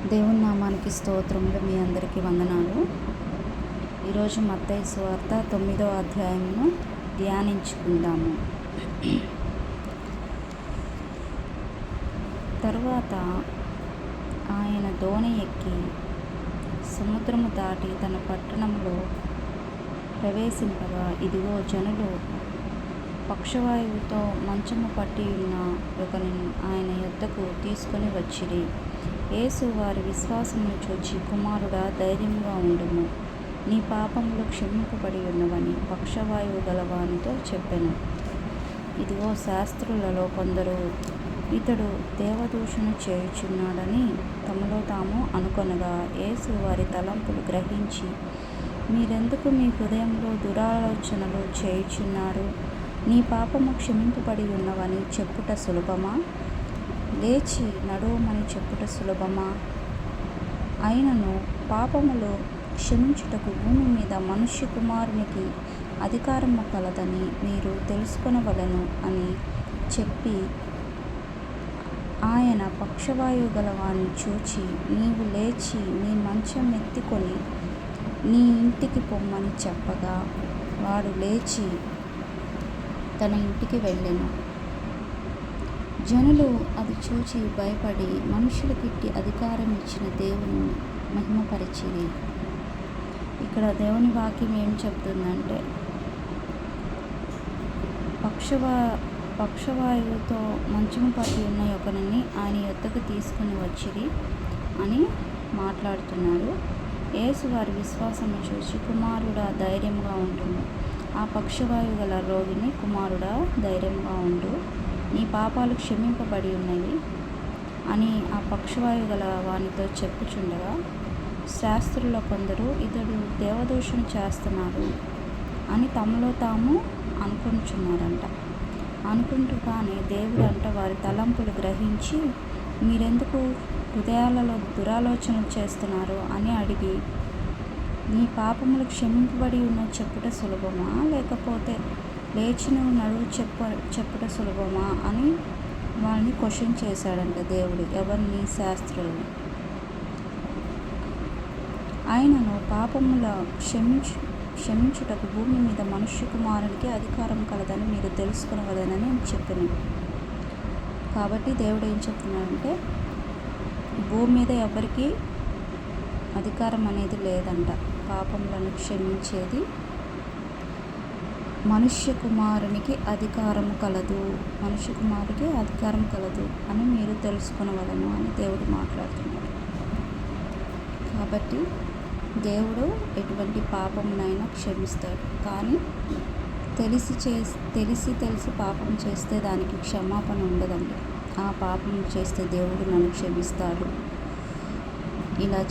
దేవుని నామానికి స్తోత్రములు. మీ అందరికీ వందనాలు. ఈరోజు మత్తయి సువార్త 9వ అధ్యాయమును ధ్యానించుకుందాము. తరువాత ఆయన దోణి ఎక్కి సముద్రము దాటి తన పట్టణంలో ప్రవేశింపగా, ఇదిగో జనులు పక్షవాయువుతో మంచము పట్టి ఉన్న ఒకనిని ఆయన యొద్దకు తీసుకొని వచ్చిరి. యేసు వారి విశ్వాసమును చూచి, కుమారుడా, ధైర్యముగా ఉండుము, నీ పాపములు క్షమింపబడి ఉన్నవని పక్షవాయువు గలవానితో చెప్పెను. ఇదిగో శాస్త్రులలో కొందరు ఇతడు దేవదూషణ చేయుచున్నాడని తమలో తాము అనుకొనగా, యేసు వారి తలంపులు గ్రహించి, మీరెందుకు మీ హృదయంలో దురాలోచనలు చేయుచున్నారు? నీ పాపము క్షమింపబడి ఉన్నవని చెప్పుట సులభమా? లేచి నడువమని చెప్పుట సులభమా? అయినను పాపములు క్షమించుటకు భూమి మీద మనుష్య కుమారునికి అధికారము కలదని మీరు తెలుసుకొనవలెను అని చెప్పి, ఆయన పక్షవాయువు గలవాణ్ణి చూచి, నీవు లేచి నీ మంచం ఎత్తుకొని నీ ఇంటికి పొమ్మని చెప్పగా, వాడు లేచి తన ఇంటికి వెళ్ళెను. జనులు అది చూచి భయపడి మనుషులకిట్టి అధికారం ఇచ్చిన దేవుని మహిమపరిచిరి. ఇక్కడ దేవుని వాక్యం ఏం చెప్తుందంటే, పక్షవాయువుతో మంచము పట్టి ఉన్న ఒకరిని ఆయన యొద్దకు తీసుకుని వచ్చిరి అని మాట్లాడుతున్నారు. యేసు వారి విశ్వాసము చూసి, కుమారుడా, ధైర్యంగా ఉండుము, ఆ పక్షవాయువు గల రోగిని, కుమారుడా, ధైర్యంగా ఉండు, నీ పాపాలు క్షమింపబడి ఉన్నవి అని ఆ పక్షవాయువు గల వానితో చెప్పుచుండగా, శాస్త్రుల కొందరు ఇతడు దేవదూషణ చేస్తున్నాడు అని తమలో తాము అనుకుంటున్నారంట. అనుకుంటూగానే దేవుడు అంట వారి తలంపులు గ్రహించి, మీరెందుకు హృదయాలలో దురాలోచనలు చేస్తున్నారు అని అడిగి, నీ పాపములు క్షమింపబడి ఉన్న చెప్పుట సులభమా, లేకపోతే లేచి నువ్వు నడువు చెప్పుట సులభమా అని వాళ్ళని క్వశ్చన్ చేశాడంట దేవుడు. ఎవరిని? శాస్త్రులను. ఆయనను పాపముల క్షమించుటకు భూమి మీద మనుష్య కుమారునికి అధికారం కలదని మీరు తెలుసుకునవలెనని చెప్పాను. కాబట్టి దేవుడు ఏం చెప్తున్నాడంటే, భూమి మీద ఎవరికి అధికారం అనేది లేదంట. పాపములను క్షమించేది మనుష్య కుమారునికి అధికారము కలదు, మనుష్య కుమారుడికి అధికారం కలదు అని మీరు తెలుసుకునవలను అని దేవుడు మాట్లాడుతున్నాడు. కాబట్టి దేవుడు ఎటువంటి పాపమునైనా క్షమిస్తాడు. కానీ తెలిసి పాపం చేస్తే దానికి క్షమాపణ ఉండదండి. ఆ పాపం చేస్తే దేవుడు నన్ను క్షమిస్తాడు. ఇలా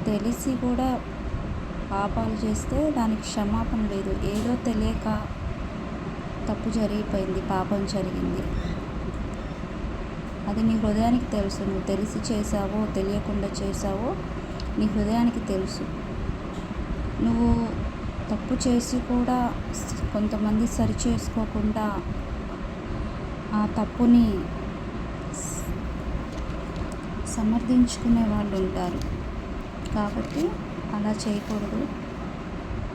తెలిసి కూడా పాపాలు చేస్తే దానికి క్షమాపణ లేదు. ఏదో తెలియక తప్పు జరిగిపోయింది, పాపం జరిగింది, అది నీ హృదయానికి తెలుసు. నువ్వు తెలిసి చేసావో తెలియకుండా చేసావో నీ హృదయానికి తెలుసు. నువ్వు తప్పు చేసి కూడా కొంతమంది సరిచేసుకోకుండా ఆ తప్పుని సమర్థించుకునే వాళ్ళు ఉంటారు. కాబట్టి అలా చేయకూడదు.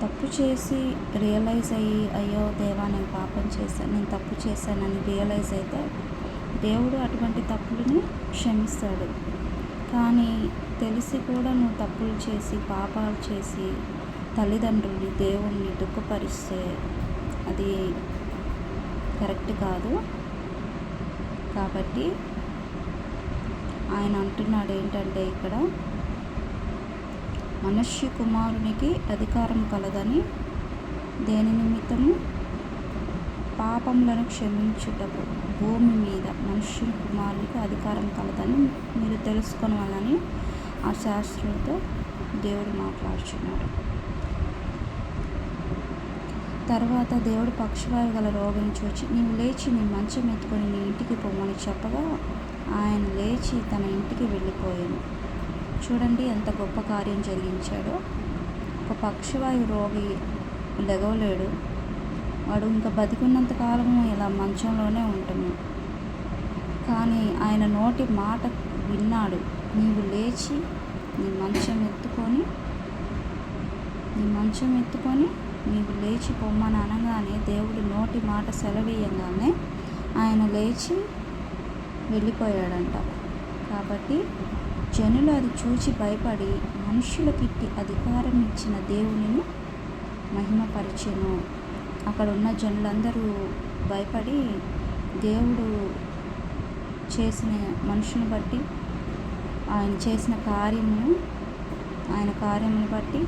తప్పు చేసి రియలైజ్ అయ్యి, అయ్యో దేవా, నేను పాపం చేశాను, నేను తప్పు చేశానని రియలైజ్ అయితే దేవుడు అటువంటి తప్పులని క్షమిస్తాడు. కానీ తెలిసి కూడా నువ్వు తప్పులు చేసి పాపాలు చేసి తల్లిదండ్రుల్ని, దేవుణ్ణి దుఃఖపరిస్తే అది కరెక్ట్ కాదు. కాబట్టి ఆయన అంటున్నాడు ఏంటంటే, ఇక్కడ మనుష్య కుమారునికి అధికారం కలదని, దేని నిమిత్తము? పాపములను క్షమించుటకు భూమి మీద మనుష్య కుమారునికి అధికారం కలదని మీరు తెలుసుకొనవాలని ఆ శాస్త్రులతో దేవుడు మాట్లాడుచున్నాడు. తర్వాత దేవుడు పక్షవాయువు గల రోగిని చూచి, నీవు లేచి నీ మంచం ఎత్తుకొని నీ ఇంటికి పొమ్మని చెప్పగా, ఆయన లేచి తన ఇంటికి వెళ్ళిపోయాను. చూడండి ఎంత గొప్ప కార్యం జరిగించాడో. ఒక పక్షవాయు రోగి లెగవలేడు, వాడు ఇంకా బతికున్నంత కాలము ఇలా మంచంలోనే ఉంటాము. కానీ ఆయన నోటి మాట విన్నాడు, నీవు లేచి లేచి నీ మంచం ఎత్తుకొని నీవు లేచి పొమ్మని అనగానే దేవుడు నోటి మాట సెలవీయంగానే ఆయన లేచి వెళ్ళిపోయాడంట. కాబట్టి జనులు అది చూచి భయపడి మనుషులకిట్టి అధికారం ఇచ్చిన దేవునిని మహిమపరిచెను. అక్కడ ఉన్న జనులందరూ భయపడి దేవుడు చేసిన మనుషుని బట్టి ఆయన చేసిన కార్యమును బట్టి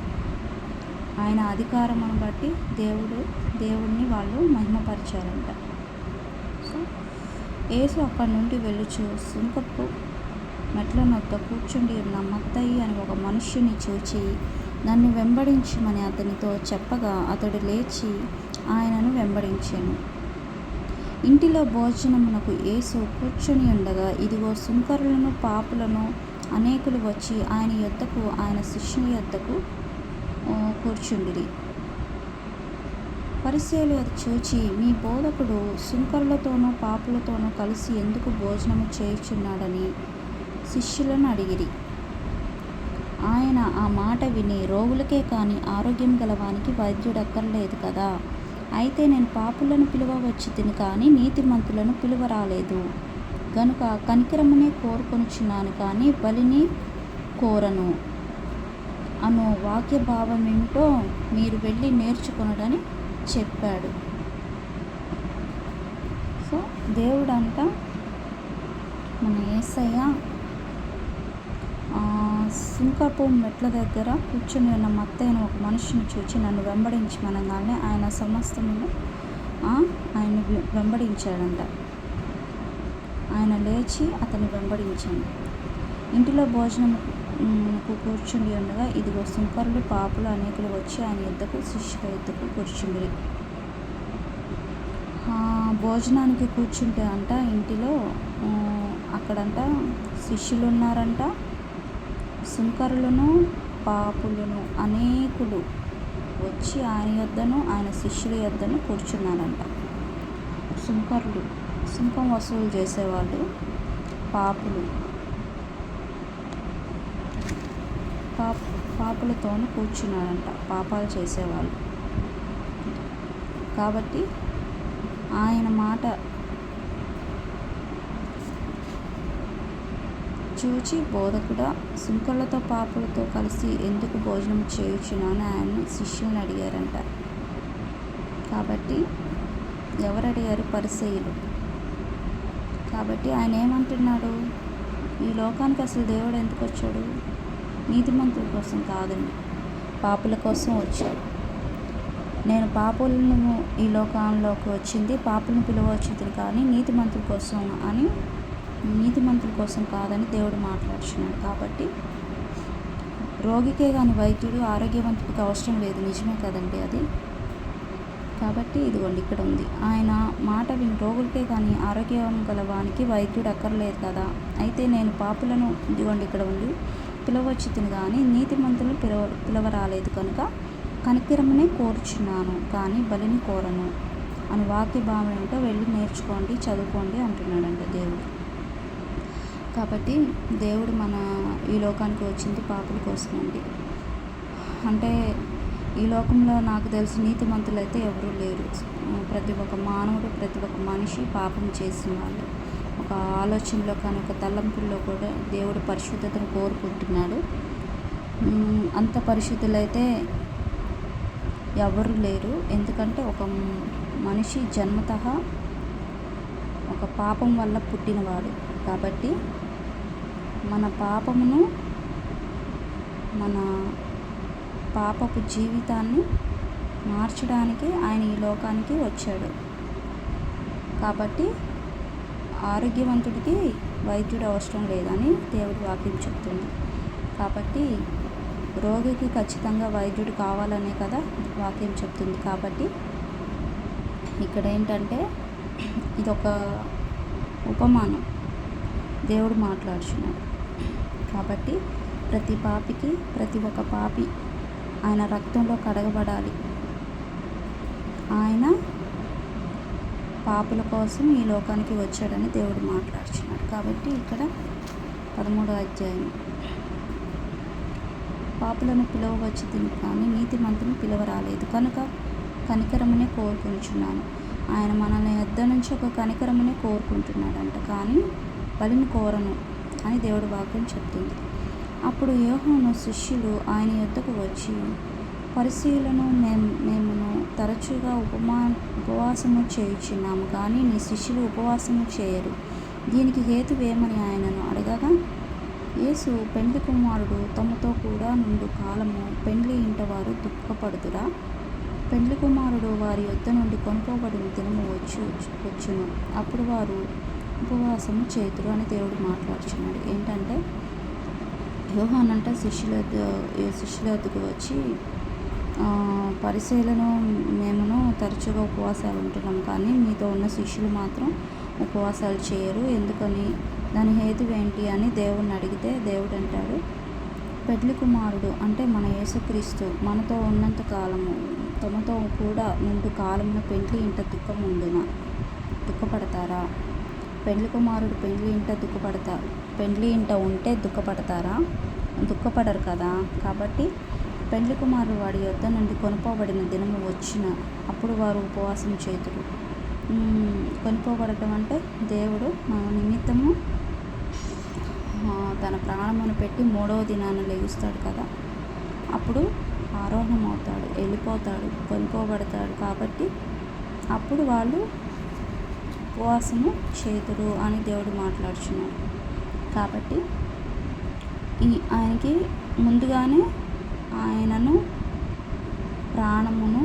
ఆయన అధికారమును బట్టి దేవుడిని వాళ్ళు మహిమపరిచారంట. సో యేసు అక్కడి నుండి వెళ్ళుచు సుంకపు మెట్ల నొద్ద కూర్చుండి ఉన్న మత్తయి అని ఒక మనుష్యుని చూచి నన్ను వెంబడించమని అతనితో చెప్పగా అతడు లేచి ఆయనను వెంబడించాను. ఇంటిలో భోజనమునకు యేసు కూర్చుని ఉండగా ఇదిగో సుంకరులను పాపులను అనేకులు వచ్చి ఆయన శిష్యుని యొద్దకు కూర్చుండిరి. పరిసయ్యులు అది చూచి మీ బోధకుడు సుంకరులతోనూ పాపులతోనూ కలిసి ఎందుకు భోజనము చేయుచున్నాడని శిష్యులను అడిగిరి. ఆయన ఆ మాట విని రోగులకే కానీ ఆరోగ్యం గలవానికి వైద్యుడు అక్కర్లేదు కదా, అయితే నేను పాపులను పిలువవచ్చి తిని కానీ నీతిమంతులను పిలువరాలేదు గనుక కనికరమునే కోరుకొనుచున్నాను కానీ బలిని కోరను అను వాక్య భావం ఏమిటో మీరు వెళ్ళి నేర్చుకొనడని చెప్పాడు. సో దేవుడంట మన యేసయ్య సుంకపు మెట్ల దగ్గర కూర్చొని ఉన్న మత్తయిన ఒక మనిషిని చూచి నన్ను వెంబడించమనగానే ఆయన సమస్తమును ఆయన వెంబడించాడంట. ఆయన లేచి అతన్ని వెంబడించాడు. ఇంటిలో భోజనముకు కూర్చుండి ఉండగా ఇదిగో సుంకరులు పాపులు అనేకులు వచ్చి ఆయన యుద్ధకు శిష్యుల యుద్ధకు కూర్చుండి. భోజనానికి కూర్చుంటే అంట ఇంటిలో అక్కడంట శిష్యులు ఉన్నారంట, సుంకరులను పాపులను అనేకులు వచ్చి ఆయన యొద్దను ఆయన శిష్యుల యొద్దను కూర్చున్నారంట. సుంకరులు సుంకం వసూలు చేసేవాళ్ళు, పాపులతోనూ కూర్చున్నారంట, పాపాలు చేసేవాళ్ళు. కాబట్టి ఆయన మాట చూచి బోధకుడా సుంకరులతో పాపులతో కలిసి ఎందుకు భోజనం చేయుచున్నాను ఆయన శిష్యులను అడిగారంట. కాబట్టి ఎవరు అడిగారు? పరిసయ్యులు. కాబట్టి ఆయన ఏమంటున్నాడు? ఈ లోకానికి అసలు దేవుడు ఎందుకు వచ్చాడు? నీతిమంతుల కోసం కాదండి, పాపుల కోసం వచ్చాడు. నేను పాపులను ఈ లోకంలోకి వచ్చింది పాపులను పిలువచ్చింది కానీ నీతిమంతుల కోసం కాదని దేవుడు మాట్లాడుతున్నాడు. కాబట్టి రోగికే కానీ వైద్యుడు ఆరోగ్యవంతుడికి అవసరం లేదు, నిజమే కదండి అది. కాబట్టి ఇదిగోండి ఇక్కడ ఉంది, ఆయన మాట విని రోగులకే కానీ ఆరోగ్యం గలవానికి వైద్యుడు అక్కర్లేదు కదా, అయితే నేను పాపులను ఇదిగోండి ఇక్కడ ఉంది పిలవచ్చు తిని కానీ నీతిమంతులను పిలవరాలేదు కనుక కనికరమునే కోరుచున్నాను కానీ బలిని కోరను అని వాక్య భావం ఏమిటో వెళ్ళి నేర్చుకోండి, చదువుకోండి అంటున్నాడంట దేవుడు. కాబట్టి దేవుడు మన ఈ లోకానికి వచ్చింది పాపుల కోసం అండి. అంటే ఈ లోకంలో నాకు తెలిసి నీతిమంతులు అయితే ఎవరూ లేరు. ప్రతి ఒక్క మానవుడు, ప్రతి ఒక్క మనిషి పాపం చేసిన వాళ్ళు. ఒక ఆలోచనలో కానీ ఒక తలంపుల్లో కూడా దేవుడు పరిశుద్ధతను కోరుకుంటున్నాడు. అంత పరిశుద్ధులైతే ఎవరు లేరు. ఎందుకంటే ఒక మనిషి జన్మతః ఒక పాపం వల్ల పుట్టినవాడు. కాబట్టి మన పాపమును, మన పాపపు జీవితాన్ని మార్చడానికి ఆయన ఈ లోకానికి వచ్చాడు. కాబట్టి ఆరోగ్యవంతుడికి వైద్యుడు అవసరం లేదని దేవుడి వాక్యం చెప్తుంది. కాబట్టి రోగికి ఖచ్చితంగా వైద్యుడు కావాలనే కదా వాక్యం చెప్తుంది. కాబట్టి ఇక్కడ ఏంటంటే ఇదొక ఉపమానం దేవుడు మాట్లాడుచున్నాడు. కాబట్టి ప్రతి ఒక్క పాపి ఆయన రక్తంలో కడగబడాలి. ఆయన పాపుల కోసం ఈ లోకానికి వచ్చాడని దేవుడు మాట్లాడుచున్నాడు. కాబట్టి ఇక్కడ 13వ అధ్యాయం పాపులను పిలవవచ్చు తిని కానీ నీతిమంతుని పిలవరాలేదు. కనుక కనికరమునే కోరుకుంటున్నాను. ఆయన మనల్ని యొద్ద నుంచి ఒక కనికరమునే కోరుకుంటున్నాడంట, కానీ బలిని కోరను అని దేవుడి వాక్యం చెప్తుంది. అప్పుడు యోహాను శిష్యులు ఆయన యొద్దకు వచ్చి, పరిసయ్యులను మేమును తరచుగా ఉపవాసము చేయుచున్నాము, కానీ నీ శిష్యులు ఉపవాసము చేయరు. దీనికి హేతువేమని ఆయనను అడగగా, యేసు, పెండ్లి కుమారుడు తమతో కూడా నుండు కాలము పెండ్లి ఇంట వారు దుఃఖపడుదురా? పెండ్లి కుమారుడు వారి యొద్ద నుండి కొనుక్కోబడిన దినము వచ్చును, అప్పుడు వారు ఉపవాసము చేతురు అని దేవుడు మాట్లాడుచున్నాడు. ఏంటంటే యోహానంట శిష్యుల వద్దకు వచ్చి, పరిసయ్యులను మేమును తరచుగా ఉపవాసాలు ఉంటున్నాం, కానీ మీతో ఉన్న శిష్యులు మాత్రం ఉపవాసాలు చేయరు, ఎందుకని? దాని హేతువేంటి అని దేవుడిని అడిగితే దేవుడు అంటాడు, పెండ్లి కుమారుడు అంటే మన యేసుక్రీస్తు మనతో ఉన్నంత కాలము తమతో కూడా నుండి కాలమున పెండ్లి ఇంట దుఃఖపడతారా? పెండ్లి కుమారుడు పెండ్లి ఇంట ఉంటే దుఃఖపడతారా? దుఃఖపడరు కదా. కాబట్టి పెండ్లి కుమారుడు వాడి యొద్ద నుండి కొనుక్కోబడిన దినము వచ్చిన అప్పుడు వారు ఉపవాసం చేతురు. కొనుక్కోబడటం అంటే దేవుడు మన నిమిత్తము తన ప్రాణమును పెట్టి 3వ దినాన లెగుస్తాడు కదా, అప్పుడు ఆరోహణం అవుతాడు, వెళ్ళిపోతాడు, కొనుక్కోబడతాడు. కాబట్టి అప్పుడు వాళ్ళు ఉపవాసము చేతురు అని దేవుడు మాట్లాడుచున్నాడు. కాబట్టి ఆయనకి ముందుగానే ఆయనను ప్రాణమును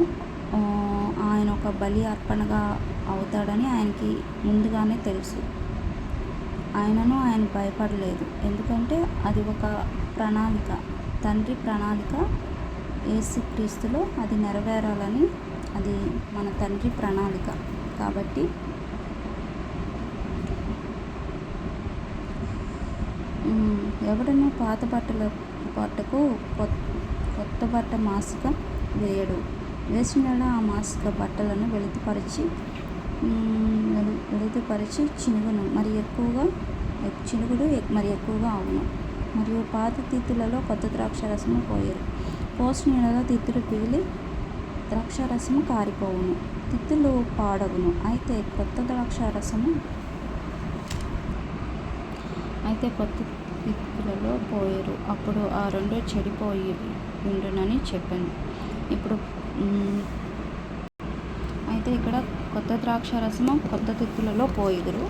ఆయన ఒక బలి అర్పణగా అవుతాడని ఆయనకి ముందుగానే తెలుసు. ఆయన భయపడలేదు, ఎందుకంటే అది ఒక ప్రణాళిక, తండ్రి ప్రణాళిక యేసుక్రీస్తులో అది నెరవేరాలని, అది మన తండ్రి ప్రణాళిక. కాబట్టి ఎవడన్నా పాత బట్టకు కొత్త బట్ట మాసిక వేయడు, వేసినలా ఆ మాసిక బట్టలను వెలితిపరిచి చినుగుడు మరి ఎక్కువగా అవును. మరియు పాత తిత్తులలో కొత్త ద్రాక్షారసము పోయరు, పోసిన నెలలో తిత్తులు పిగిలి ద్రాక్షారసము కారిపోవును, తిత్తులు పాడగును. అయితే కొత్త తిత్తులలో పోయరు, అప్పుడు ఆ రెండు చెడిపోయి ఉండునని చెప్పాను. ఇప్పుడు అయితే ఇక్కడ కొత్త ద్రాక్షారసము కొత్త తిత్తులలో పోయిదురు,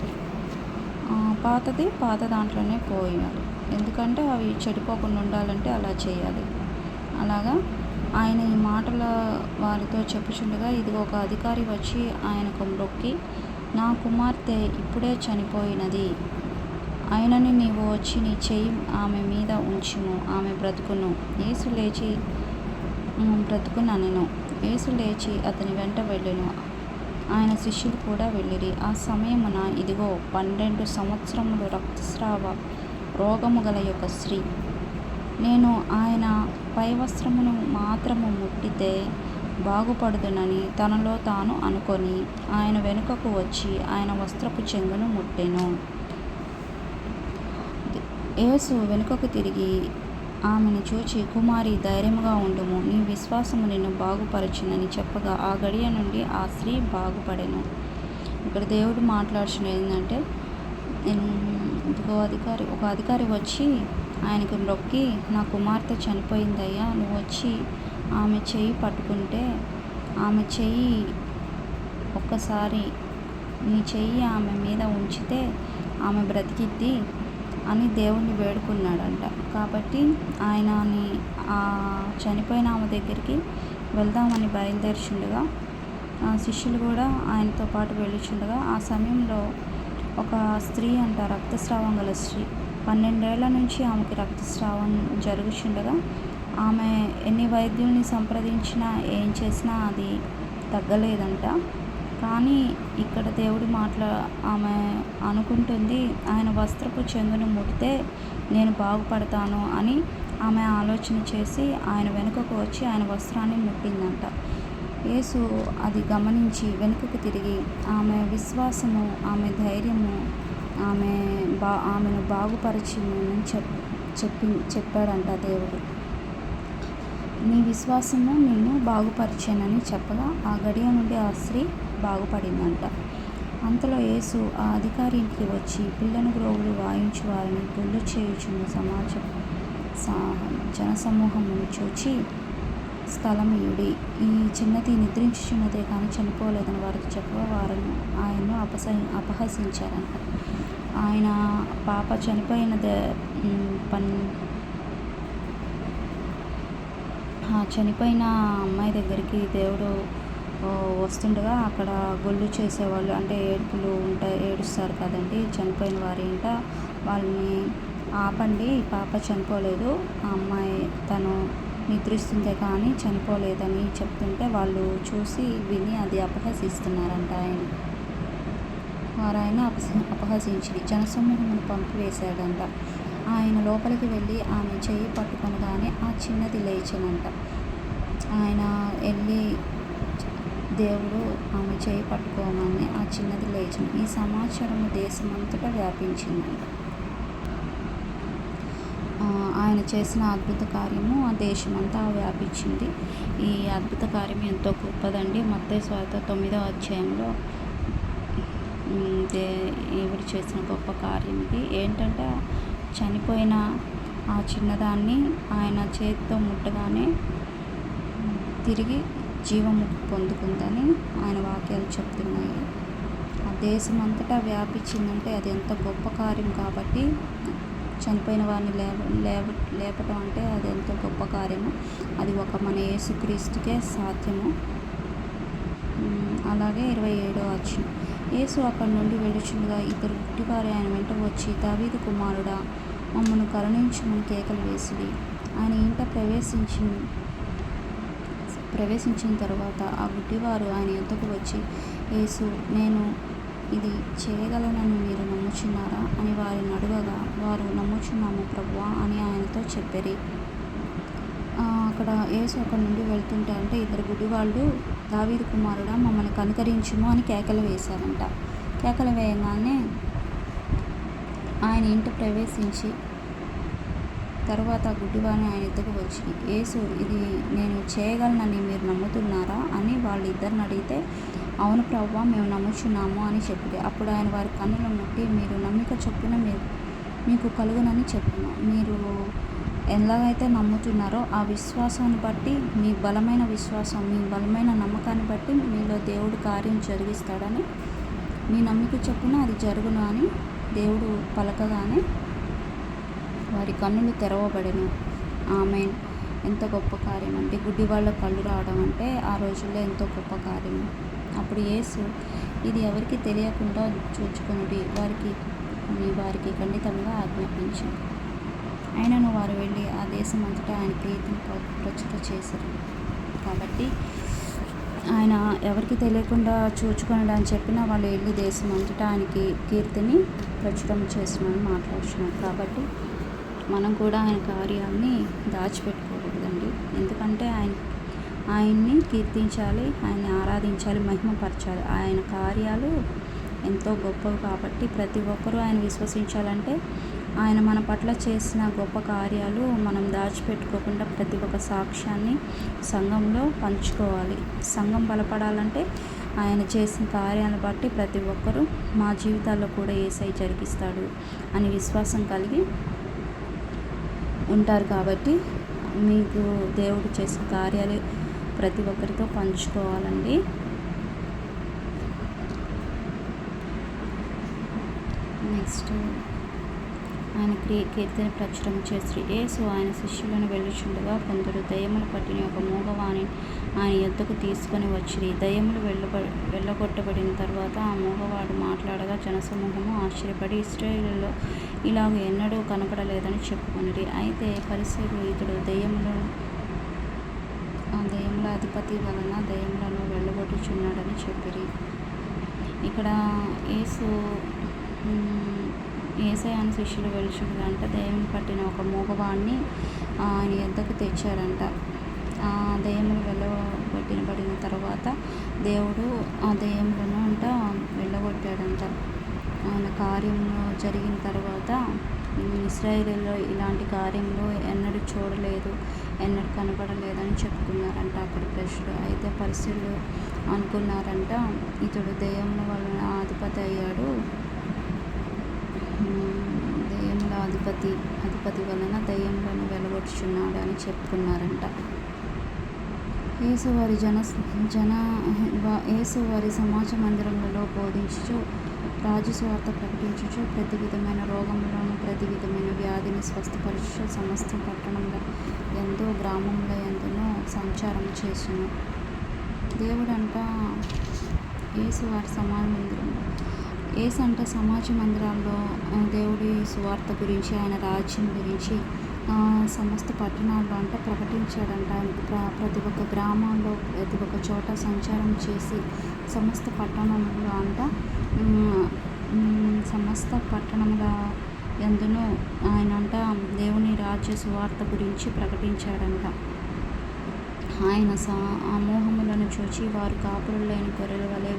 పాతది పాత దాంట్లోనే పోయాలి, ఎందుకంటే అవి చెడిపోకుండా ఉండాలంటే అలా చేయాలి. అలాగా ఆయన ఈ మాటల వారితో చెప్పుచుండగా, ఇదిగో ఒక అధికారి వచ్చి ఆయనకు మ్రొక్కి, నా కుమార్తె ఇప్పుడే చనిపోయినది, ఆయనని నీవు వచ్చి నీ చెయ్యి ఆమె మీద ఉంచుము, ఆమె బ్రతుకును. యేసు లేచి అతని వెంట వెళ్ళెను, ఆయన శిష్యులు కూడా వెళ్ళిరి. ఆ సమయమున ఇదిగో 12 సంవత్సరములు రక్తస్రావ రోగము గల యొక్క స్త్రీ, నేను ఆయన పైవస్త్రమును మాత్రము ముట్టితే బాగుపడుదునని తనలో తాను అనుకొని ఆయన వెనుకకు వచ్చి ఆయన వస్త్రపు చెంగును ముట్టెను. యేసు వెనుకకు తిరిగి ఆమెను చూచి, కుమారి, ధైర్యముగా ఉండుము, నీ విశ్వాసము నిన్ను బాగుపరచునని చెప్పగా ఆ గడియ నుండి ఆ స్త్రీ బాగుపడెను. ఇక్కడ దేవుడు మాట్లాడుచున్నది ఏంటంటే, ఒక అధికారి వచ్చి ఆయనకు మ్రొక్కి, నా కుమార్తె చనిపోయిందయ్యా, నువ్వు వచ్చి ఆమె చెయ్యి పట్టుకుంటే, ఆమె చెయ్యి ఒక్కసారి నీ చెయ్యి ఆమె మీద ఉంచితే ఆమె బ్రతికిద్ది అని దేవుణ్ణి వేడుకున్నాడంట. కాబట్టి ఆయనని ఆ చనిపోయిన ఆమె దగ్గరికి వెళ్దామని బయలుదేరిచుండగా శిష్యులు కూడా ఆయనతో పాటు వెళ్ళుచుండగా ఆ సమయంలో ఒక స్త్రీ అంట, రక్తస్రావం గల స్త్రీ, 12 ఏళ్ల నుంచి ఆమెకి రక్తస్రావం జరుగుచుండగా ఆమె ఎన్ని వైద్యుల్ని సంప్రదించినా ఏం చేసినా అది తగ్గలేదంట. కానీ ఇక్కడ దేవుడి ఆమె అనుకుంటుంది, ఆయన వస్త్రపు చెంగును ముడితే నేను బాగుపడతాను అని ఆమె ఆలోచన చేసి ఆయన వెనుకకు వచ్చి ఆయన వస్త్రాన్ని ముట్టిందంట. యేసు అది గమనించి వెనుకకు తిరిగి ఆమె విశ్వాసము, ఆమె ధైర్యము, ఆమెను బాగుపరిచిందని చెప్పాడంట దేవుడు. నీ విశ్వాసము నిన్ను బాగుపరిచానని చెప్పగా ఆ గడియ నుండి ఆ స్త్రీ బాగుపడిందంట. అంతలో యేసు ఆ అధికారి ఇంటికి వచ్చి పిల్లను గ్రోవులు వాయించు వారిని గొల్లు చేయుచున్న జనసమూహమును చూచి స్థలమియుడి, ఈ చిన్నది నిద్రించుచున్నదే కానీ చనిపోలేదని వారికి చెప్పగా వారిని ఆయన్ను అపహసించారంట. ఆయన పాప చనిపోయిన చనిపోయిన అమ్మాయి దగ్గరికి దేవుడు వస్తుండగా అక్కడ గొల్లు చేసేవాళ్ళు, అంటే ఏడుస్తారు కదండి చనిపోయిన వారి ఇంట, వాళ్ళని ఆపండి, పాప చనిపోలేదు, ఆ అమ్మాయి తను నిద్రిస్తుందే కానీ చనిపోలేదని చెప్తుంటే వాళ్ళు చూసి విని అది అపహసిస్తున్నారంట. ఆయన అపహసించి జనసమూహమును పంపివేశాడంట. ఆయన లోపలికి వెళ్ళి ఆమె చెయ్యి పట్టుకొనగానే ఆ చిన్నది లేచెనంట. ఆయన వెళ్ళి దేవుడు ఆమె చేయి పట్టుకోగానే ఆ చిన్నది లేచిన. ఈ సమాచారము దేశమంతటా వ్యాపించిందంట. ఆయన చేసిన అద్భుత కార్యము ఆ దేశమంతా వ్యాపించింది. ఈ అద్భుత కార్యం ఎంతో గొప్పదండి. మత్తయి సువార్త 9వ అధ్యాయంలో దేవుడు చేసిన గొప్ప కార్యం ఇది. ఏంటంటే చనిపోయిన ఆ చిన్నదాన్ని ఆయన చేతితో ముట్టగానే తిరిగి జీవము పొందుకుందని ఆయన వాక్యాలు చెప్తున్నాయి. ఆ దేశమంతటా వ్యాపించిందంటే అది ఎంత గొప్ప కార్యం. కాబట్టి చనిపోయిన వారిని లేపటం అంటే అది ఎంతో గొప్ప కార్యము. అది ఒక మన యేసుక్రీస్తుకే సాధ్యము. అలాగే 27వ వచనం, యేసు అక్కడి నుండి వెళ్ళుచుండగా ఇద్దరు గుడ్డివారు ఆయన వెంట వచ్చి, దావీదు కుమారుడా, మమ్మను కరుణించుమని కేకలు వేసిరి. ఆయన ఇంట ప్రవేశించిన తరువాత ఆ గుడ్డివారు ఆయన యొద్దకు వచ్చి, యేసు, నేను ఇది చేయగలనని మీరు నమ్ముచున్నారా అని వారిని అడగగా వారు, నమ్ముచున్నాము ప్రభువా అని ఆయనతో చెప్పిరి. అక్కడ యేసు అక్కడి నుండి వెళ్తుంటే అంటే ఇద్దరు గుడ్డివాళ్ళు, దావీదు కుమారుడా, మమ్మల్ని కనికరించుము అని కేకలు వేశారంట. కేకలు వేయగానే ఆయన ఇంట ప్రవేశించి తర్వాత గుడ్డివారిని ఆయన ఎద్దుకు వచ్చి, యేసు, ఇది నేను చేయగలనని మీరు నమ్ముతున్నారా అని వాళ్ళిద్దరిని అడిగితే, అవును ప్రభువా, మేము నమ్ముచున్నాము అని చెప్పిరి. అప్పుడు ఆయన వారి కన్నులు ముట్టి, మీరు నమ్మిక చొప్పున మీకు కలుగునని చెప్పిన. మీరు ఎలాగైతే నమ్ముతున్నారో ఆ విశ్వాసాన్ని బట్టి, మీ బలమైన విశ్వాసం, మీ బలమైన నమ్మకాన్ని బట్టి మీలో దేవుడు కార్యం జరిగిస్తాడని, మీ నమ్మిక చొప్పున అది జరుగును అని దేవుడు పలకగానే వారి కన్నులు తెరవబడెను. ఆమేన్. ఎంత గొప్ప కార్యం అంటే, గుడ్డి వాళ్ళ కళ్ళు రావడం అంటే ఆ రోజుల్లో ఎంతో గొప్ప కార్యము. అప్పుడు యేసు, ఇది ఎవరికి తెలియకుండా చూచుకొనుడి, వారికి ఖండితంగా ఆజ్ఞాపించాడు. అయినను వారు వెళ్ళి ఆ దేశం అంతటా ఆయన కీర్తిని ప్రచుర చేశారు. కాబట్టి ఆయన ఎవరికి తెలియకుండా చూచుకొనడం అని చెప్పినా వాళ్ళు వెళ్ళి దేశం అంతటా ఆయనకి కీర్తిని ప్రచురం చేస్తున్నామని మాట్లాడుతున్నారు. కాబట్టి మనం కూడా ఆయన కార్యాలని దాచిపెట్టుకోకూడదండి. ఎందుకంటే ఆయన్ని కీర్తించాలి, ఆయన్ని ఆరాధించాలి, మహిమపరచాలి. ఆయన కార్యాలు ఎంతో గొప్పవి. కాబట్టి ప్రతి ఒక్కరూ ఆయన విశ్వసించాలంటే ఆయన మన పట్ల చేసిన గొప్ప కార్యాలు మనం దాచిపెట్టుకోకుండా ప్రతి ఒక్క సాక్ష్యాన్ని సంఘంలో పంచుకోవాలి. సంఘం బలపడాలంటే ఆయన చేసిన కార్యాలను బట్టి ప్రతి ఒక్కరూ మా జీవితాల్లో కూడా యేసయ్య జరిగిస్తాడు అని విశ్వాసం కలిగి ఉంటారు. కాబట్టి మీకు దేవుడు చేసిన కార్యాలు ప్రతి ఒక్కరితో పంచుకోవాలండి. నెక్స్ట్ ఆయన కీర్తిని ప్రచురం చేసి, యేసు ఆయన శిష్యులను వెళ్ళుచుండగా కొందరు దయ్యములు పట్టిన ఒక మూగవాణిని ఆయన యొద్దకు తీసుకొని వచ్చిరి. దయ్యములు వెళ్ళగొట్టబడిన తర్వాత ఆ మూగవాడు మాట్లాడగా జనసమూహము ఆశ్చర్యపడి ఇశ్రాయేలులో ఇలాగ ఎన్నడూ కనపడలేదని చెప్పుకొనిరి. అయితే పరిసయ్యులు ఇతడు దయ్యముల అధిపతి వలన దయ్యములను వెళ్ళగొట్టుచున్నాడని చెప్పిరి. ఇక్కడ యేసయ్య శిష్యులు వెలుచుండగా అంటే దయ్యం పట్టిన ఒక మూగవాడిని ఆయన యొద్దకు తెచ్చారంట. ఆ దయ్యములు వెళ్ళగొట్టబడిన తర్వాత దేవుడు ఆ దయ్యములను వెళ్ళగొట్టాడంట. ఆయన కార్యము జరిగిన తర్వాత ఇశ్రాయేలులో ఇలాంటి కార్యములు ఎన్నడూ ఎన్నడూ చూడలేదు, ఎన్నడూ కనపడలేదని చెప్పుకున్నారంట అక్కడ ప్రజలు. అయితే పరిశీలు అనుకున్నారంట, ఇతడు దెయ్యముల వలన అధిపతి అయ్యాడు, దెయ్యముల అధిపతి వలన దెయ్యములను వెలగొట్టుచున్నాడు అని చెప్పుకున్నారంట. యేసువారి సమాజ మందిరములలో బోధించుచు, రాజు సువార్త ప్రకటించుచు, ప్రతి విధమైన రోగములను, ప్రతి విధమైన వ్యాధిని స్వస్థపరచుచు సమస్త పట్టణముల యందు గ్రామముల యందును సంచారం చేసెను. దేవుడంట యేసువారి సమాజ మందిరం, యేసు అంటే సమాజ మందిరాల్లో దేవుడి సువార్త గురించి, ఆయన రాజ్యం గురించి సమస్త పట్టణాల్లో అంట ప్రకటించాడంట. ప్రతి ఒక్క గ్రామాల్లో, ప్రతి ఒక్క చోట సంచారం చేసి సమస్త పట్టణంలో అంట సమస్త పట్టణముల యందును ఆయన అంట దేవుని రాజ్య సువార్త గురించి ప్రకటించాడంట. ఆయన సమూహములను చూచి వారు కాపురులు లేని గొర్రెల వలె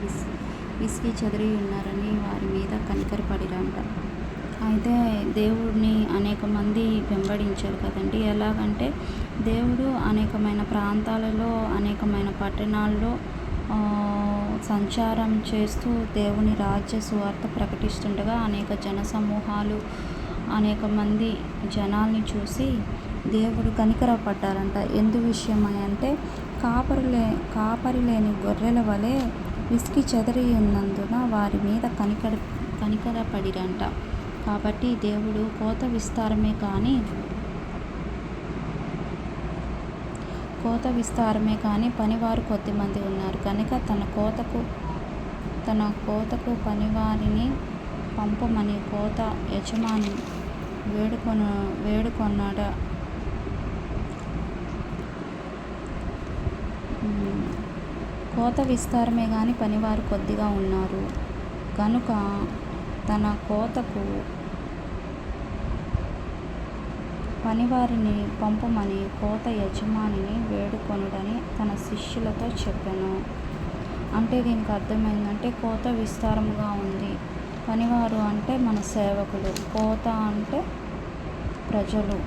విసిగి చెదిరి ఉన్నారని వారి మీద కనికరపడిరంట. అయితే దేవుడిని అనేక మంది వెంబడించారు కదండి. ఎలాగంటే దేవుడు అనేకమైన ప్రాంతాలలో, అనేకమైన పట్టణాల్లో సంచారం చేస్తూ దేవుని రాజ్య సువార్త ప్రకటిస్తుండగా అనేక జన సమూహాలు, అనేక మంది జనాల్ని చూసి దేవుడు కనికరపడ్డారంట. ఎందు విషయమై అంటే కాపరి లేని గొర్రెల వలె విసిగి చెదిరి ఉన్నందున వారి మీద కనికరపడిరంట. కాబట్టి దేవుడు కోత విస్తారమే కానీ పనివారు కొద్దిమంది ఉన్నారు కనుక తన కోతకు పనివారిని పంపమని కోత యజమాని వేడుకొన్నాడ. కోత విస్తారమే కానీ పనివారు కొద్దిగా ఉన్నారు కనుక తన కోతకు పనివారిని పంపమని కోత యజమానిని వేడుకొనుడని తన శిష్యులతో చెప్పెను. అంటే దీనికి అర్థమైందంటే కోత విస్తారముగా ఉంది. పనివారు అంటే మన సేవకులు, కోత అంటే ప్రజలు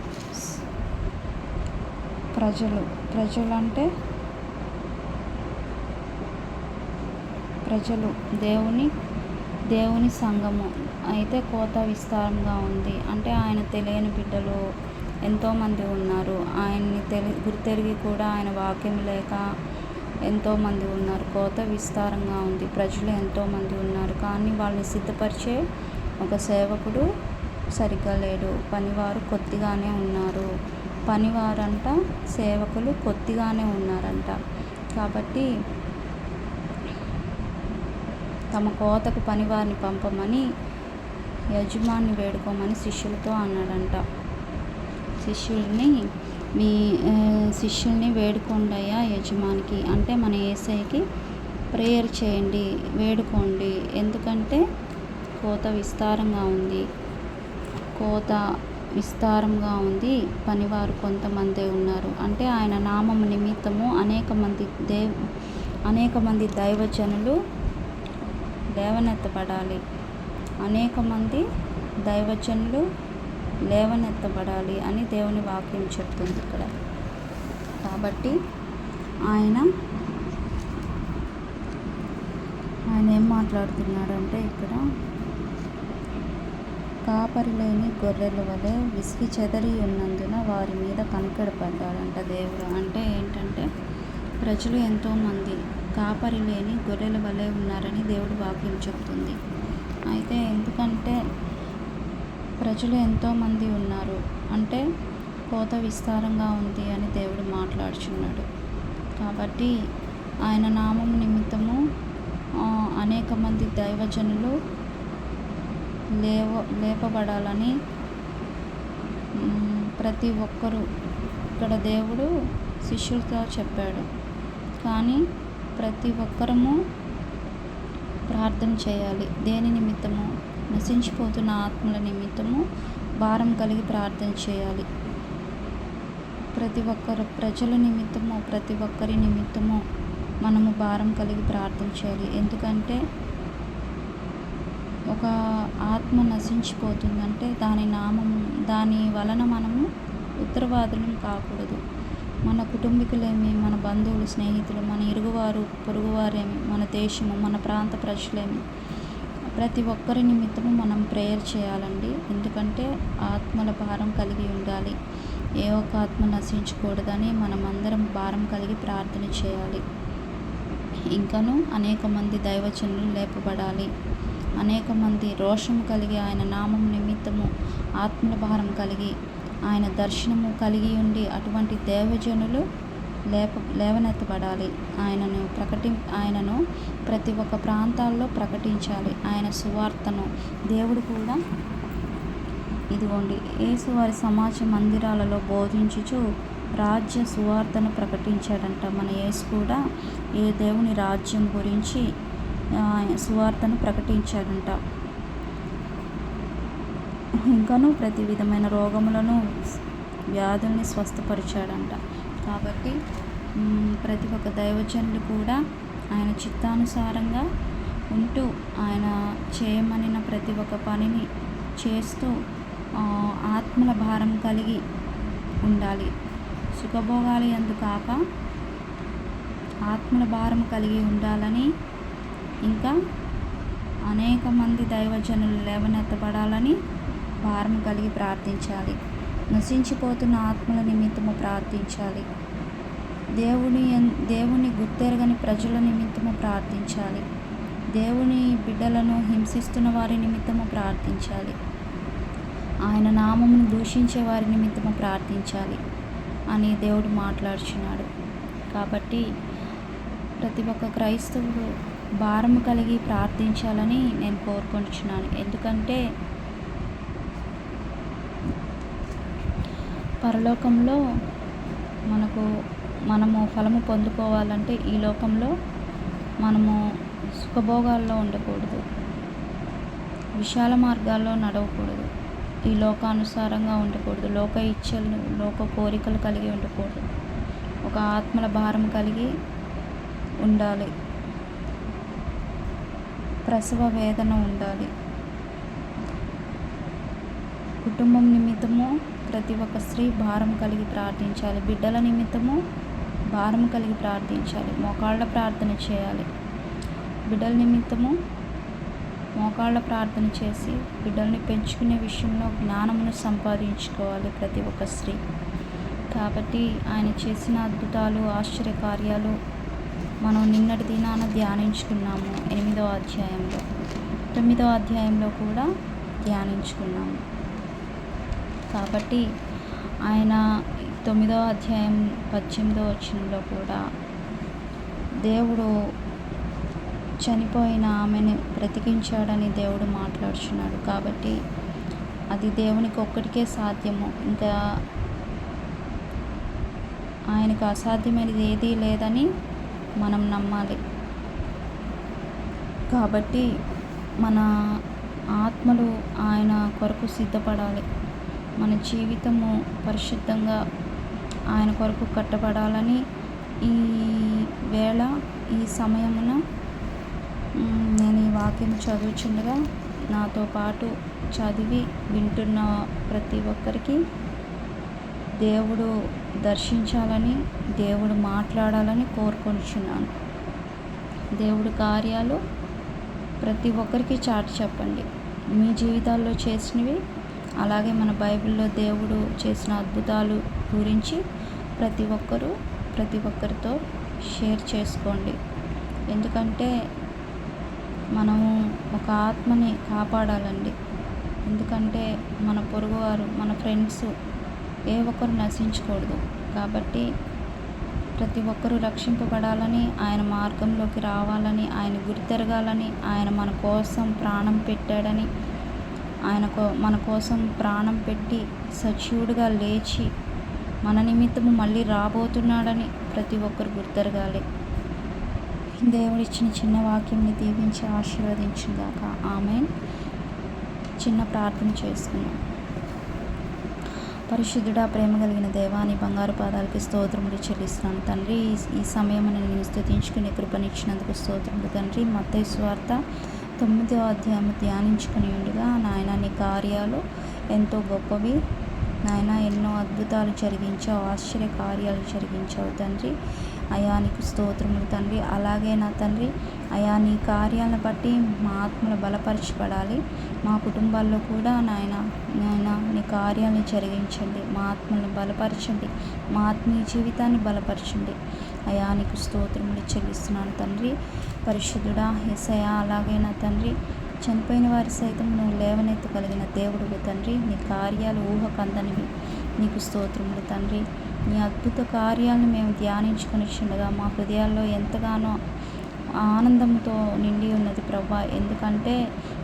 దేవుని సంఘము. అయితే కోత విస్తారంగా ఉంది అంటే ఆయన తెలియని బిడ్డలు ఎంతోమంది ఉన్నారు. ఆయన్ని గుర్తెరిగి కూడా ఆయన వాక్యం లేక ఎంతోమంది ఉన్నారు. కోత విస్తారంగా ఉంది, ప్రజలు ఎంతోమంది ఉన్నారు. కానీ వాళ్ళని సిద్ధపరిచే ఒక సేవకుడు సరిగ్గా లేడు. పనివారు కొద్దిగానే ఉన్నారు. పనివారంట సేవకులు కొద్దిగానే ఉన్నారంట. కాబట్టి తమ కోతకు పనివారిని పంపమని యజమాని వేడుకోమని శిష్యులతో అన్నాడంట. శిష్యుల్ని వేడుకోండయ్యా యజమానికి అంటే మన యేసయ్యకి ప్రేయర్ చేయండి, వేడుకోండి. ఎందుకంటే కోత విస్తారంగా ఉంది, పనివారు కొంతమందే ఉన్నారు. అంటే ఆయన నామము నిమిత్తము అనేక మంది దైవజనులు లేవనెత్తబడాలి అని దేవుని వాక్యం చెప్తుంది ఇక్కడ. కాబట్టి ఆయన ఏం మాట్లాడుతున్నాడంటే ఇక్కడ కాపరి లేని గొర్రెల వలె విసిగి చెదరి ఉన్నందున వారి మీద కనికరపడ్డాడంట దేవుడు. అంటే ఏంటంటే ప్రజలు ఎంతోమంది కాపరి లేని గొర్రెల వలె ఉన్నారని దేవుడు వాక్యం చెప్తుంది. అయితే ఎందుకంటే ప్రజలు ఎంతోమంది ఉన్నారు అంటే కోత విస్తారంగా ఉంది అని దేవుడు మాట్లాడుచున్నాడు. కాబట్టి ఆయన నామం నిమిత్తము అనేక మంది దైవజనులు లేపబడాలని ప్రతి ఒక్కరూ ఇక్కడ దేవుడు శిష్యులతో చెప్పాడు. కానీ ప్రతి ఒక్కరము ప్రార్థన చేయాలి. దేని నిమిత్తము? నశించిపోతున్న ఆత్మల నిమిత్తము భారం కలిగి ప్రార్థన చేయాలి. ప్రజల నిమిత్తము, ప్రతి ఒక్కరి నిమిత్తము మనము భారం కలిగి ప్రార్థన చేయాలి. ఎందుకంటే ఒక ఆత్మ నశించిపోతుందంటే దాని వలన మనము ఉత్తరవాదులం కాకూడదు. మన కుటుంబీకులేమి, మన బంధువులు, స్నేహితులు, మన ఇరుగువారు, పొరుగువారేమి, మన దేశము, మన ప్రాంత ప్రజలేమి, ప్రతి ఒక్కరి నిమిత్తము మనం ప్రేయర్ చేయాలండి. ఎందుకంటే ఆత్మల భారం కలిగి ఉండాలి. ఏ ఒక్క ఆత్మ నశించకూడదని మనం అందరం భారం కలిగి ప్రార్థన చేయాలి. ఇంకను అనేక మంది దైవజనులు లేపబడాలి. అనేక మంది రోషము కలిగి ఆయన నామం నిమిత్తము ఆత్మల భారం కలిగి ఆయన దర్శనము కలిగి ఉండి అటువంటి దైవజనులు లేవనెత్తబడాలి. ఆయనను ప్రతి ఒక్క ప్రాంతాల్లో ప్రకటించాలి. ఆయన సువార్తను దేవుడు కూడా ఇదిగోండి యేసు వారి సమాజ మందిరాలలో బోధించుచు రాజ్య సువార్తను ప్రకటించాడంట. మన యేసు కూడా ఏ దేవుని రాజ్యం గురించి సువార్తను ప్రకటించాడంట. ఇంకను ప్రతి విధమైన రోగములను, వ్యాధుల్ని స్వస్థపరిచాడంట. కాబట్టి ప్రతి ఒక్క దైవజనులు కూడా ఆయన చిత్తానుసారంగా ఉంటూ ఆయన చేయమనిన ప్రతి ఒక్క పనిని చేస్తూ ఆత్మల భారం కలిగి ఉండాలి. సుఖభోగాలు యందు కాక ఆత్మల భారం కలిగి ఉండాలని, ఇంకా అనేక మంది దైవజనులు లేవనెత్తబడాలని భారం కలిగి ప్రార్థించాలి. నశించిపోతున్న ఆత్మల నిమిత్తము ప్రార్థించాలి. దేవుని గుర్తెరగని ప్రజల నిమిత్తము ప్రార్థించాలి. దేవుని బిడ్డలను హింసిస్తున్న వారి నిమిత్తము ప్రార్థించాలి. ఆయన నామమును దూషించే వారి నిమిత్తము ప్రార్థించాలి అని దేవుడు మాట్లాడుచున్నాడు. కాబట్టి ప్రతి ఒక్క క్రైస్తవుడు భారం కలిగి ప్రార్థించాలని నేను కోరుకుంటున్నాను. ఎందుకంటే పరలోకంలో మనము ఫలము పొందుకోవాలంటే ఈ లోకంలో మనము సుఖభోగాల్లో ఉండకూడదు, విశాల మార్గాల్లో నడవకూడదు, ఈ లోకానుసారంగా ఉండకూడదు, లోక ఇచ్చలు, లోక కోరికలు కలిగి ఉండకూడదు. ఒక ఆత్మల భారం కలిగి ఉండాలి. ప్రసవ వేదన ఉండాలి. కుటుంబం నిమిత్తము ప్రతి ఒక్క స్త్రీ భారం కలిగి ప్రార్థించాలి. బిడ్డల నిమిత్తము భారం కలిగి ప్రార్థించాలి. మోకాళ్ళ ప్రార్థన చేయాలి. బిడ్డల నిమిత్తము మోకాళ్ళ ప్రార్థన చేసి బిడ్డల్ని పెంచుకునే విషయంలో జ్ఞానమును సంపాదించుకోవాలి ప్రతి ఒక్క స్త్రీ. కాబట్టి ఆయన చేసిన అద్భుతాలు, ఆశ్చర్యకార్యాలు మనం నిన్నటి దినాన ధ్యానించుకున్నాము. 8వ అధ్యాయంలో, 9వ అధ్యాయంలో కూడా ధ్యానించుకున్నాము. కాబట్టి ఆయన 9వ అధ్యాయం 18వ వచనంలో కూడా దేవుడు చనిపోయిన ఆమెను బ్రతికించాడని దేవుడు మాట్లాడుచున్నాడు. కాబట్టి అది దేవునికి ఒక్కడికే సాధ్యము. ఇంకా ఆయనకు అసాధ్యమైనది ఏదీ లేదని మనం నమ్మాలి. కాబట్టి మన ఆత్మలు ఆయన కొరకు సిద్ధపడాలి. మన జీవితము పరిశుద్ధంగా ఆయన కొరకు కట్టబడాలని ఈ వేళ, ఈ సమయమున నేను ఈ వాక్యం చదువుచుండగా నాతో పాటు చదివి వింటున్న ప్రతి ఒక్కరికి దేవుడు దర్శించాలని, దేవుడు మాట్లాడాలని కోరుకొనిచున్నాను. దేవుడు కార్యాలు ప్రతి ఒక్కరికి చాటి చెప్పండి. మీ జీవితాల్లో చేసినవి, అలాగే మన బైబిల్లో దేవుడు చేసిన అద్భుతాలు గురించి ప్రతి ఒక్కరితో షేర్ చేసుకోండి. ఎందుకంటే మనము ఒక ఆత్మని కాపాడాలండి. ఎందుకంటే మన పొరుగువారు, మన ఫ్రెండ్స్ ఏ ఒక్కరు నశించకూడదు. కాబట్టి ప్రతి ఒక్కరూ రక్షింపబడాలని, ఆయన మార్గంలోకి రావాలని, ఆయన గుర్తెరగాలని, ఆయన మన కోసం ప్రాణం పెట్టాడని, మన కోసం ప్రాణం పెట్టి సజీవుడిగా లేచి మన నిమిత్తము మళ్ళీ రాబోతున్నాడని ప్రతి ఒక్కరు గుర్తెరగాలి. దేవుడిచ్చిన చిన్న వాక్యంని దీవించి ఆశీర్వదించుగాక. ఆమేన్. చిన్న ప్రార్థన చేసుకున్నాం. పరిశుద్ధుడా, ప్రేమ కలిగిన దేవా, నీ బంగారు పాదాలకి స్తోత్రములు చెల్లిస్తున్నాను తండ్రి. ఈ సమయం నేను స్తుతించుకుని కృపనిచ్చినందుకు స్తోత్రములు తండ్రి. మత్తయి సువార్త 9వ అధ్యాయం ధ్యానించుకుని ఉండగా నాయన నీ కార్యాలు ఎంతో గొప్పవి, నాయన ఎన్నో అద్భుతాలు జరిగించావు, ఆశ్చర్య కార్యాలు జరిగించావు తండ్రి. అయా నీకు స్తోత్రములు తండ్రి. అలాగే నా తండ్రి అయా నీ కార్యాలను బట్టి మా ఆత్మలు బలపరచబడాలి. మా కుటుంబాల్లో కూడా నాయన నీ కార్యాలను జరిగించండి. మా ఆత్మలను బలపరచండి. మా ఆత్మీయ జీవితాన్ని బలపరచండి. అయా నీకు స్తోత్రములు చెల్లిస్తున్నాను తండ్రి. పరిశుద్ధుడా యేసయ్యా, అలాగే నా తండ్రి చనిపోయిన వారి సైతం నువ్వు లేవనెత్తగలిగిన దేవుడు తండ్రి. నీ కార్యాలు ఊహకందనివి. నీకు స్తోత్రములు తండ్రి. నీ అద్భుత కార్యాలను మేము ధ్యానించుకొని చుండగా మా హృదయాల్లో ఎంతగానో ఆనందంతో నిండి ఉన్నది ప్రభా. ఎందుకంటే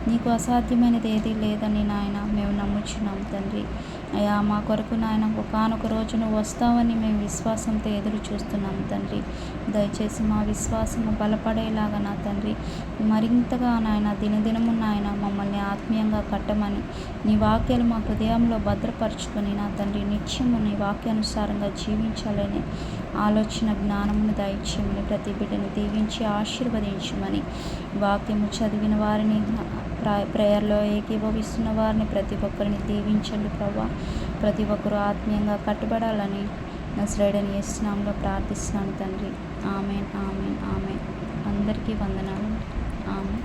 నీకు అసాధ్యమైనది ఏదీ లేదని నాయన మేము నమ్ముచున్నాం తండ్రి. అయా మా కొరకు నాయన ఒకానొక రోజు నువ్వు వస్తావని మేము విశ్వాసంతో ఎదురు చూస్తున్నాం తండ్రి. దయచేసి మా విశ్వాసము బలపడేలాగా నా తండ్రి మరింతగా నాయన దినదినము నాయన మమ్మల్ని ఆత్మీయంగా కట్టమని, నీ వాక్యాలు మా హృదయంలో భద్రపరుచుకొని నా తండ్రి నిత్యము నీ వాక్యానుసారంగా జీవించాలని ఆలోచన జ్ఞానమును దయచేయమని, ప్రతి బిడ్డని దీవించి ఆశీర్వదించమని, వాక్యము చదివిన వారిని ప్రేయర్లో ఏకీభవిస్తున్న వారిని ప్రతి ఒక్కరిని దీవించండి ప్రభా. ప్రతి ఒక్కరూ ఆత్మీయంగా కట్టుబడాలని నజరేయుడైన యేసు నామములో ప్రార్థిస్తున్నాను తండ్రి. ఆమేన్, ఆమేన్, ఆమేన్. అందరికీ వందనాలు. ఆమేన్.